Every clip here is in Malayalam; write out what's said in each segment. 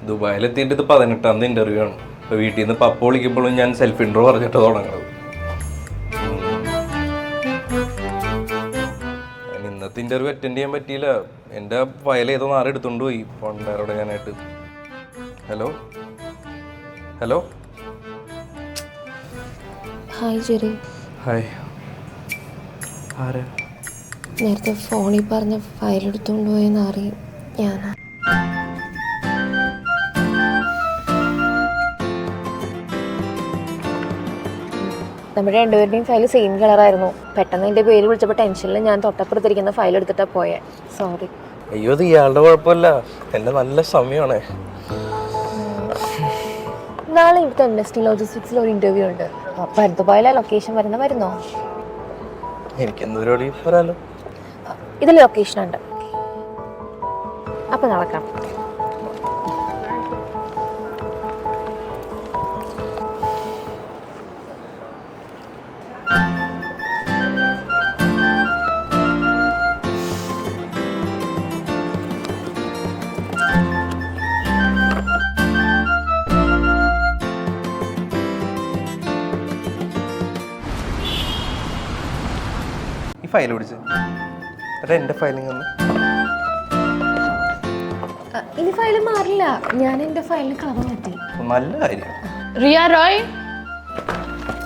ദുബായിലെത്തിയിട്ട് ഇത് 18ാം ഇന്റർവ്യൂ ആണ്. ഇപ്പോൾ വീട്ടിൽ നിന്ന് പപ്പ വിളിക്കുമ്പോഴും ഞാൻ സെൽഫ് ഇൻട്രോ പറഞ്ഞിട്ട് തുടങ്ങുന്നത്. ഇന്നത്തെ ഇന്റർവ്യൂ അറ്റൻഡ് ചെയ്യാൻ പറ്റിയില്ല. എൻ്റെ ഫയൽ ഏതോ നാളെ എടുത്തുകൊണ്ട് പോയി പണ്ടാരോടെ ഞാനായിട്ട്. Hello hello hi Jerry. Hi. ആരാ? നേരത്തെ ഫോണിൽ പറഞ്ഞ ഫയൽ എടുത്തുകൊണ്ട് പോയെന്ന് അറിയും. ഞാനാ. നമ്മുടെ രണ്ടുപേരുടെയും ഫയൽ സെയിം കളറായിരുന്നു. പെട്ടെന്ന് എൻ്റെ പേര് വിളിച്ചപ്പോൾ ടെൻഷനിൽ ഞാൻ തൊട്ടപ്പുറത്തിരിക്കുന്ന ഫയൽ എടുത്തിട്ടാണ് പോയെ. സോറി. അയ്യോ, അത് ഇയാളുടെ കുഴപ്പമില്ല, എൻ്റെ നല്ല സമയമാണേ. നാളെ ഇവിടുത്തെ MST ലോജിസ്റ്റിക്സിൽ ഒരു ഇൻ്റർവ്യൂ ഉണ്ട്. അപ്പം അടുത്ത് പോയാലോ? ലൊക്കേഷൻ വരുന്നോ? എനിക്ക് എന്തോരോടി പറയാലോ. ഇതിൽ ലൊക്കേഷൻ ഉണ്ട്. അപ്പം നടക്കാം. ഈ ഫയൽ പിടിച്ച് എൻ്റെ ഫയലിങ് ഒന്ന്. ഇനി ഫയൽ മാറില്ല. ഞാൻ എൻ്റെ ഫയലിന് കളർ മാറ്റി. നല്ല കാര്യം. റിയ റോയ്,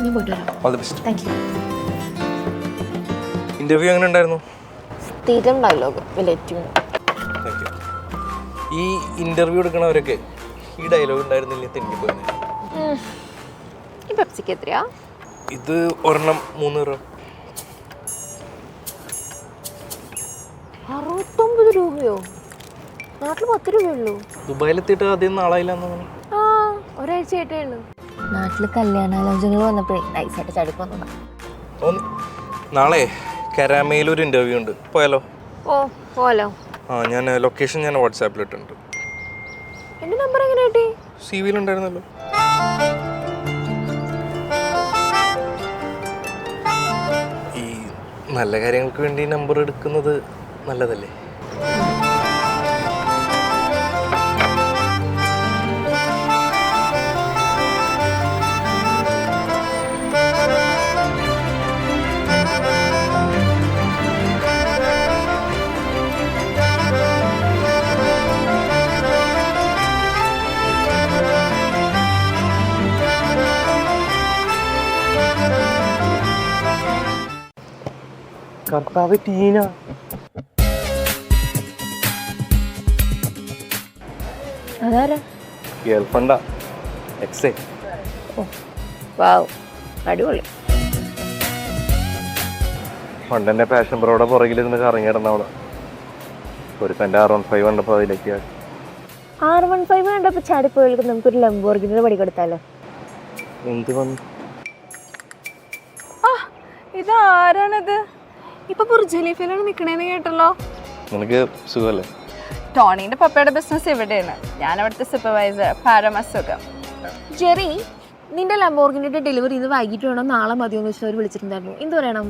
ഞാൻ പോയിട്ട് വരാം. All the best. Thank you. Interview എങ്ങനെ ഉണ്ടായിരുന്നു? സ്ഥിരം ഡയലോഗ് വിലറ്റുന്നു. Thank you. ഈ ഇന്റർവ്യൂ എടുക്കണവരൊക്കെ ഈ ഡയലോഗ് ഉണ്ടായിരുന്നില്ല തെന്നിപ്പോയത്. ഈ പെപ്സിക്ക് എത്രയാ? ഇത് ഒരെണ്ണം 3 രൂപ. 69 രൂപയോ? നാട്ടിൽ 10 രൂപയുള്ളൂ. ദുബായിലെത്തിയിട്ട് ആദ്യം നാളായില്ലെന്ന് തോന്നുന്നു. ആ, ഒരാഴ്ചയായിട്ടേ ഉള്ളൂ. നാട്ടിൽ കല്യാണാലോചനകൾ വന്നപ്പോഴേ നൈസായിട്ട് ചടുപ്പ് വന്നതാ. തോന്നി. നാളെ കരാമയിൽ ഒരു ഇന്റർവ്യൂ ഉണ്ട്, പോയാലോ? ഓ, പോലോ. ഞാൻ ലൊക്കേഷൻ ഞാൻ വാട്സാപ്പിൽ ഇട്ടിട്ടുണ്ട്. എൻ്റെ നമ്പർ എങ്ങനെ കിട്ടി? CV ഉണ്ടായിരുന്നല്ലോ. ഈ നല്ല കാര്യങ്ങൾക്ക് വേണ്ടി നമ്പർ എടുക്കുന്നത് നല്ലതല്ലേ? കർത്താവ് ടീന. അതാരാ? ഗേൾഫ്രണ്ടാ, എക്സേ. ഓ, വാവ്, അടിപൊളി. പണ്ടെൻ്റെ പാഷൻ പ്രോയുടെ പുറകിലിരുന്ന് കറങ്ങിയിടന്നവള്. ഒരു തൻ്റെ R15 കണ്ടപ്പോൾ അതിലേക്ക് R15 കണ്ടപ്പോൾ ചാടിപ്പോയി. നമുക്കൊരു ലംബോർഗിനിയുടെ പടി കൊടുത്താലോ? എന്ത് വന്നു? ഇത് ആരാണിത്? ഇപ്പൊ ബുർജ് ഖലീഫയിലാണ് നിക്കണേന്ന് കേട്ടല്ലോ. നിനക്ക് സുഖമല്ലേ? ടോണിന്റെ പപ്പയുടെ ബിസിനസ് ഇവിടെയാണ്. ഞാൻ അവിടുത്തെ സൂപ്പർവൈസർ. പരമസുഖം. ജെറി, നിന്റെ ലംബോർഗിനിയുടെ ഡെലിവറി ഇന്ന് വൈകിട്ട് വേണം നാളെ മതിയോ എന്ന് വെച്ചാൽ അവർ വിളിച്ചിട്ടുണ്ടായിരുന്നു. എന്ത് പറയണം?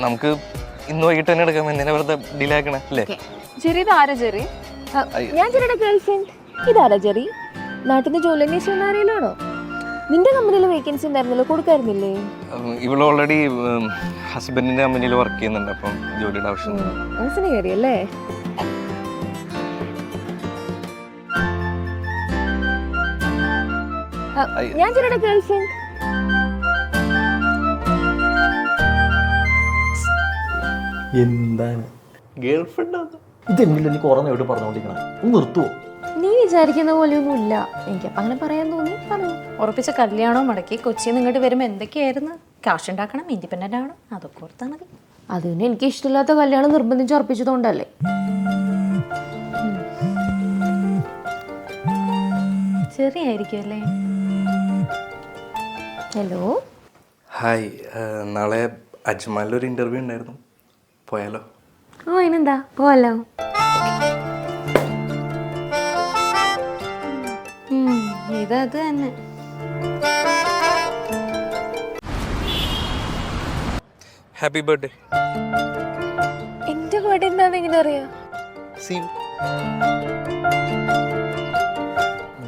നമുക്ക് ഇന്ന് വൈകിട്ട് തന്നെ എടുക്കാം. എന്തിനാ വെറുതെ ഡിലേ ആക്കണേ അല്ലേ? ജെറി, ഇത് ആരാ ജെറി? ഞാൻ ജെറിയുടെ ഗേൾഫ്രണ്ട്. ഇതാരാ ജെറി? നാട്ടിൽ നിന്ന് ജോലി അന്വേഷിക്കുന്ന ആരെയിലാണോ? നിന്റെ കമ്പനിയിൽ വേക്കൻസി ഉണ്ടായിരുന്നല്ലോ, കൊടുക്കായിരുന്നില്ലേ? ഇവള് ഓൾറെഡി ഹസ്ബൻഡിന്റെ കമ്പനിയിൽ വർക്ക് ചെയ്യുന്നുണ്ട്, അപ്പം ജോലിയുടെ ആവശ്യം. മനസ്സിന് കയറിയല്ലേ? ഞാൻ ജെറിയുടെ ഗേൾഫ്രണ്ട്. എന്താണ് ഗേൾഫ്രണ്ട്? ഇതെങ്കിലും എനിക്ക് കുറേ നേരിട്ട് പറഞ്ഞുകൊണ്ടിരിക്കണം. ഒന്ന് നിർത്തുവോ? നീ വിചാരിക്കുന്ന പോലെയൊന്നും ഇല്ല. എനിക്കപ്പം അങ്ങനെ പറയാൻ തോന്നി, പറഞ്ഞു. ഉറപ്പിച്ച കല്യാണവും മുടക്കി കൊച്ചിയിൽ നിന്ന് ഇങ്ങോട്ട് വരുമ്പോൾ എന്തൊക്കെയായിരുന്നു? കാശ് ഉണ്ടാക്കണം, ഇൻഡിപെൻഡൻ്റ് ആവണം, അതൊക്കെ ഓർത്താൽ മതി. അതിന് എനിക്ക് ഇഷ്ടമില്ലാത്ത കല്യാണം നിർബന്ധിച്ച് ഉറപ്പിച്ചതുകൊണ്ടല്ലേ? ചെറിയായിരിക്കും അല്ലേ? ഹലോ. ഹായ്. നാളെ അജ്മാലിലൊരു ഇന്റർവ്യൂ ഉണ്ടായിരുന്നു, പോയാലോ? ഓ, അതിനെന്താ, പോവല്ലോ. ഇതത് തന്നെ. Happy birthday. എന്റെ ബർത്ത്ഡേ എന്താണെന്ന് എങ്ങനെ അറിയാം? See you.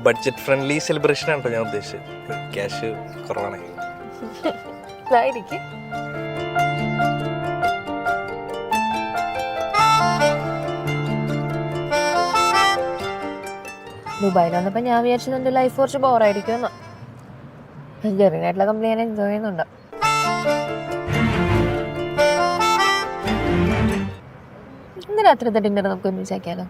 Budget friendly celebration ആണ് കേട്ടോ ഞാൻ ഉദ്ദേശിച്ചത്. ക്യാഷ് കുറവാണേ. ഇതായിരിക്കും. ദുബായിൽ വന്നപ്പോൾ ഞാൻ വിചാരിച്ചത് എൻ്റെ ലൈഫ് കുറച്ച് ബോറായിരിക്കുമെന്ന്. ജെറിനായിട്ടുള്ള കമ്പനി ഞാൻ എൻജോയ് ചെയ്യുന്നുണ്ട്. ഇന്ന് രാത്രിത്തെ ഡിന്നർ നമുക്ക് ഒരുമിച്ചാക്കിയാലോ?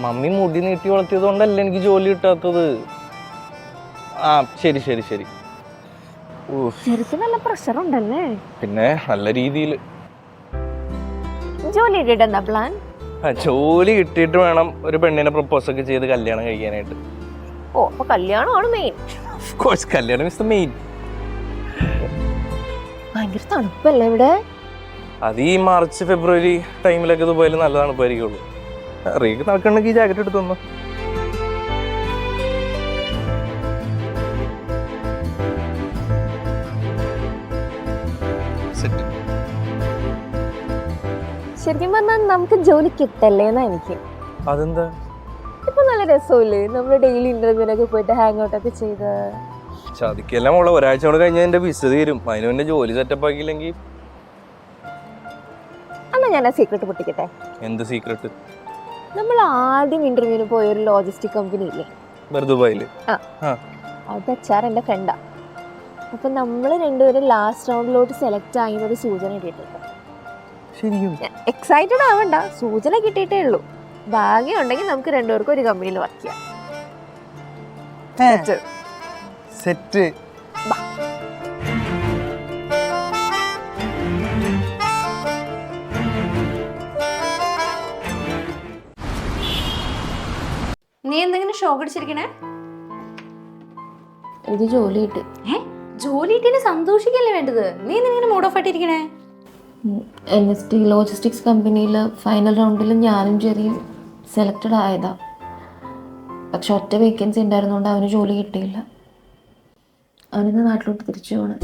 മമ്മി മുടി നീട്ടി വളർത്തിയത് കൊണ്ടല്ല എനിക്ക് ജോലി കിട്ടാത്തത്. ആ ശരി ശരി ശരി. ശരിക്കും നല്ല പ്രഷർ ഉണ്ടല്ലേ? പിന്നെ നല്ല രീതിയിൽ. ജോലി കിട്ടിയിട്ട് എന്താ പ്ലാൻ? ജോലി കിട്ടിയിട്ട് വേണം ഒരു പെണ്ണിനെ പ്രപ്പോസ് ഒക്കെ ചെയ്ത് കല്യാണം കഴിക്കാനായിട്ട്. ഓ, അപ്പൊ കല്യാണമാണ് മെയിൻ. ഓഫ് കോഴ്സ് കല്യാണം ഇസ് ദ മെയിൻ. ഭയങ്കര തണുപ്പല്ലേ ഇവിടെ? അത് ഈ മാർച്ച് ഫെബ്രുവരി ടൈമിലൊക്കെ ദുബായിൽ നല്ല തണുപ്പായിരിക്കുള്ളൂ. റീക്ക് നടക്കണമെങ്കിൽ ഈ ജാക്കറ്റ് എടുത്തു തന്നു. ശരിക്കും പറഞ്ഞാൽ നമുക്ക് ജോലി കിട്ടല്ലേ എന്നാ എനിക്ക്. അതെന്താ? ഇപ്പൊ നല്ല രസമില്ലേ നമ്മള് ഡെയിലി ഇന്റർവ്യൂവിനൊക്കെ പോയിട്ട് ഹാങ് ഔട്ട് ഒക്കെ ചെയ്ത്. ചതിക്കെല്ലാം ഉള്ള ഒരാഴ്ച കൊണ്ട് കഴിഞ്ഞാൽ എന്റെ വിസ തീരും. അതിന് മുന്നേ ജോലി സെറ്റപ്പ് ആക്കിയില്ലെങ്കിൽ. അല്ല, ഞാൻ ആ സീക്രട്ട് പൊട്ടിക്കട്ടെ. എന്ത് സീക്രട്ട്? നമ്മൾ ആദ്യം ഇന്റർവ്യൂവിന് പോയ ഒരു ലോജിസ്റ്റിക് കമ്പനി ഇല്ലേ ദുബായില്? അത് HR എൻ്റെ ഫ്രണ്ടാ. അപ്പൊ നമ്മൾ രണ്ടുപേരും ലാസ്റ്റ് റൗണ്ടിലോട്ട് സെലക്ട് ആയിരുന്നൊരു സൂചന കിട്ടിയിട്ടുണ്ട്. എക്സൈറ്റഡ് ആവണ്ട, സൂചന കിട്ടിയിട്ടേ ഉള്ളൂ. ഭാഗ്യം ഉണ്ടെങ്കിൽ നമുക്ക് രണ്ടുപേർക്കും ഒരു കമ്പനിയിൽ വർക്ക് ചെയ്യാം. സെറ്റ്. നീ എന്തെങ്കിലും ഷോക്ക് അടിച്ചിരിക്കണേ? എനിക്ക് ജോലി കിട്ടി. ജോലി കിട്ടിയതിന് സന്തോഷിക്കല്ലേ വേണ്ടത്? നീ എന്തെങ്കിലും മൂഡ് ഓഫ് ആയിട്ടിരിക്കണേ? NST ലോജിസ്റ്റിക്സ് കമ്പനിയിൽ ഫൈനൽ റൗണ്ടിൽ ഞാനും ജെറിയും സെലക്റ്റഡ് ആയതാ. പക്ഷെ ഒറ്റ വേക്കൻസി ഉണ്ടായിരുന്നുകൊണ്ട് അവന് ജോലി കിട്ടിയില്ല. അവനിന്ന് നാട്ടിലോട്ട് തിരിച്ചു പോകണം.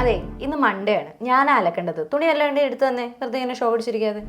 അതെ, ഇന്ന് മൺഡേ ആണ്. ഞാനാ അലക്കേണ്ടത്. തുണി അല്ലാണ്ട് എടുത്തു തന്നെ, വെറുതെ ഇങ്ങനെ show അടിച്ചിരിക്കാതെ.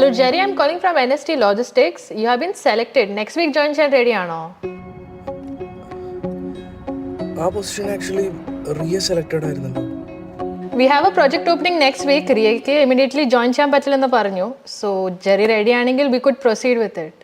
Hello Jerry, I'm calling from NST Logistics. You have been selected. Next week join ചെയ്യാൻ ready ആണോ? ആ പൊസിഷൻ ആക്ച്വലി റിയ സെലക്റ്റഡ് ആയിരുന്നല്ലോ. We have a project opening next week. റിയയ്ക്ക് immediately join ചെയ്യാൻ പറ്റില്ലെന്ന് പറഞ്ഞു. So Jerry ready ആണെങ്കിൽ we could proceed with it.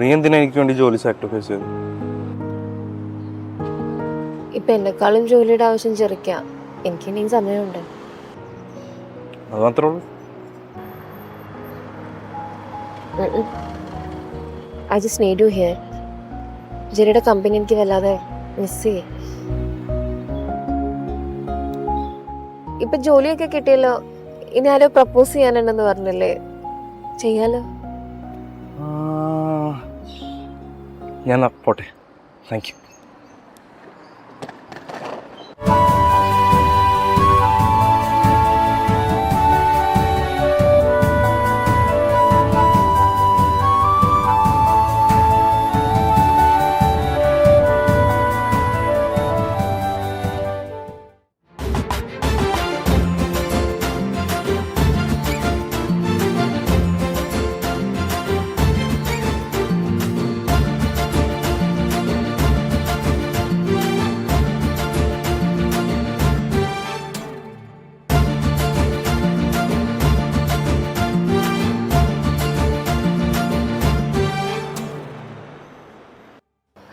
Riya എന്തിനാ എനിക്ക് വേണ്ടി ജോലി സാക്രിഫൈസ് ചെയ്തു? ഇപ്പൊ എന്നെക്കാളും ജോലിയുടെ ആവശ്യം ചെറിക്കാം. എനിക്കിനിയും സമയമുണ്ട്. അത് മാത്രമേ ഉള്ളൂ. I just need you here. ജെറിയുടെ കമ്പനി എനിക്ക് വല്ലാതെ മിസ് ചെയ്യും. ഇപ്പൊ ജോലിയൊക്കെ കിട്ടിയല്ലോ, ഇനി ആരോ പ്രപ്പോസ് ചെയ്യാനുണ്ടെന്ന് പറഞ്ഞില്ലേ, ചെയ്യാലോ? ഞാൻ പോട്ടെ, താങ്ക് യു.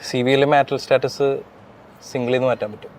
CVയിലെ മാറ്റൽ സ്റ്റാറ്റസ് സിംഗിളിൽ നിന്ന് മാറ്റാൻ പറ്റും.